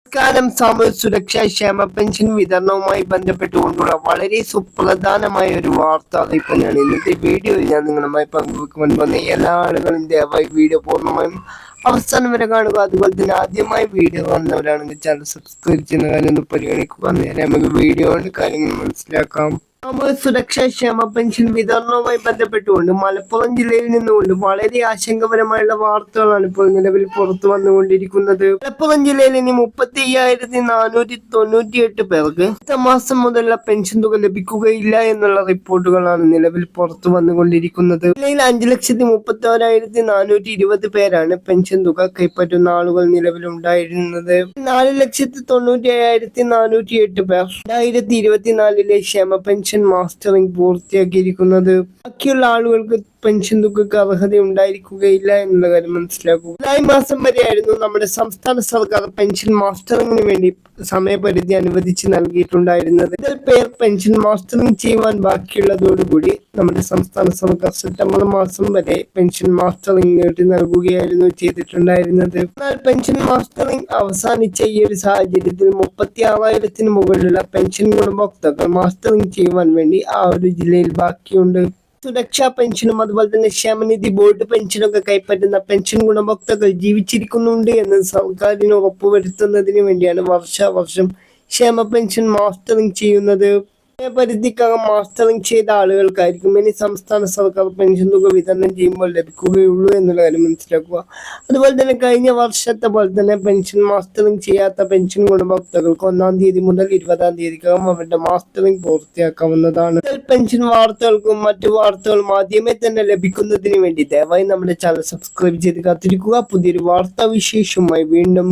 നമസ്കാരം. സാമൂഹ്യ സുരക്ഷാ ക്ഷേമ പെൻഷൻ വിതരണവുമായി ബന്ധപ്പെട്ടുകൊണ്ടുള്ള വളരെ സുപ്രധാനമായ ഒരു വാർത്ത അറിയിപ്പാണ് ഇന്നത്തെ വീഡിയോയിൽ ഞാൻ നിങ്ങളുമായി പങ്കുവെക്കുവാൻ വന്ന എല്ലാ ആളുകളും ദയവായി വീഡിയോ പൂർണ്ണമായും അവസാനം വരെ കാണുക. അതുപോലെ തന്നെ ആദ്യമായി വീഡിയോ വന്നവരാണെങ്കിൽ ചാനൽ സബ്സ്ക്രൈബ് ചെയ്യുന്ന കാര്യം ഒന്ന് പരിഗണിക്കുക. നേരെ നമുക്ക് വീഡിയോ കൊണ്ട് കാര്യങ്ങൾ മനസ്സിലാക്കാം. സാമൂഹ്യ സുരക്ഷാ ക്ഷേമ പെൻഷൻ വിതരണവുമായി ബന്ധപ്പെട്ടുകൊണ്ട് മലപ്പുറം ജില്ലയിൽ നിന്നുകൊണ്ട് വളരെ ആശങ്കപരമായുള്ള വാർത്തകളാണ് ഇപ്പോൾ നിലവിൽ പുറത്തു വന്നുകൊണ്ടിരിക്കുന്നത്. മലപ്പുറം ജില്ലയിൽ ഇനി 35,498 പേർക്ക് അടുത്ത മാസം മുതലുള്ള പെൻഷൻ തുക ലഭിക്കുകയില്ല എന്നുള്ള റിപ്പോർട്ടുകളാണ് നിലവിൽ പുറത്തു വന്നുകൊണ്ടിരിക്കുന്നത്. ജില്ലയിൽ 5,31,420 പേരാണ് പെൻഷൻ തുക കൈപ്പറ്റുന്ന ആളുകൾ നിലവിലുണ്ടായിരുന്നത്. 4,97,408 പേർ 2024 ക്ഷേമ പെൻഷൻ മാസ്റ്ററിംഗ് പൂർത്തിയാക്കിയിരിക്കുന്നത്. ബാക്കിയുള്ള ആളുകൾക്ക് പെൻഷൻ തുകക്ക് അർഹത ഉണ്ടായിരിക്കുകയില്ല എന്നുള്ള കാര്യം മനസ്സിലാക്കുക. ജൂലൈ മാസം വരെയായിരുന്നു നമ്മുടെ സംസ്ഥാന സർക്കാർ പെൻഷൻ മാസ്റ്ററിംഗിന് വേണ്ടി സമയപരിധി അനുവദിച്ച് നൽകിയിട്ടുണ്ടായിരുന്നത്. ഇതിൽ പേർ പെൻഷൻ മാസ്റ്ററിംഗ് ചെയ്യുവാൻ ബാക്കിയുള്ളതോടുകൂടി നമ്മുടെ സംസ്ഥാന സർക്കാർ സെപ്റ്റംബർ മാസം വരെ പെൻഷൻ മാസ്റ്ററിംഗ് നീട്ടി നൽകുകയായിരുന്നു ചെയ്തിട്ടുണ്ടായിരുന്നത്. എന്നാൽ പെൻഷൻ മാസ്റ്ററിംഗ് അവസാനിച്ച ഈ ഒരു സാഹചര്യത്തിൽ 36,000 മുകളിലുള്ള പെൻഷൻ ഗുണഭോക്താക്കൾ മാസ്റ്ററിംഗ് ചെയ്യുവാൻ വേണ്ടി ആ ഒരു ജില്ലയിൽ ബാക്കിയുണ്ട്. സുരക്ഷാ പെൻഷനും അതുപോലെ തന്നെ ക്ഷേമനിധി ബോർഡ് പെൻഷനൊക്കെ കൈപ്പറ്റുന്ന പെൻഷൻ ഗുണഭോക്താക്കൾ ജീവിച്ചിരിക്കുന്നുണ്ട് എന്ന് സർക്കാരിന് ഉറപ്പുവരുത്തുന്നതിന് വേണ്ടിയാണ് വർഷാവർഷം ക്ഷേമ പെൻഷൻ മാസ്റ്ററിംഗ് ചെയ്യുന്നത്. പരിധിക്കകം മാസ്റ്ററിംഗ് ചെയ്ത ആളുകൾക്കായിരിക്കും ഇനി സംസ്ഥാന സർക്കാർ പെൻഷൻ തുക വിതരണം ചെയ്യുമ്പോൾ ലഭിക്കുകയുള്ളൂ എന്നുള്ള കാര്യം മനസ്സിലാക്കുക. അതുപോലെ തന്നെ കഴിഞ്ഞ വർഷത്തെ പോലെ തന്നെ പെൻഷൻ മാസ്റ്ററിംഗ് ചെയ്യാത്ത പെൻഷൻ ഗുണഭോക്താക്കൾക്ക് 1-ാം തീയതി മുതൽ 20-ാം തീയതിക്കകം അവരുടെ മാസ്റ്ററിംഗ് പൂർത്തിയാക്കാവുന്നതാണ്. പെൻഷൻ വാർത്തകൾക്കും മറ്റു വാർത്തകളും ആദ്യമേ തന്നെ ലഭിക്കുന്നതിന് വേണ്ടി ദയവായി നമ്മുടെ ചാനൽ സബ്സ്ക്രൈബ് ചെയ്ത് കാത്തിരിക്കുക. പുതിയൊരു വാർത്താ വിശേഷവുമായി വീണ്ടും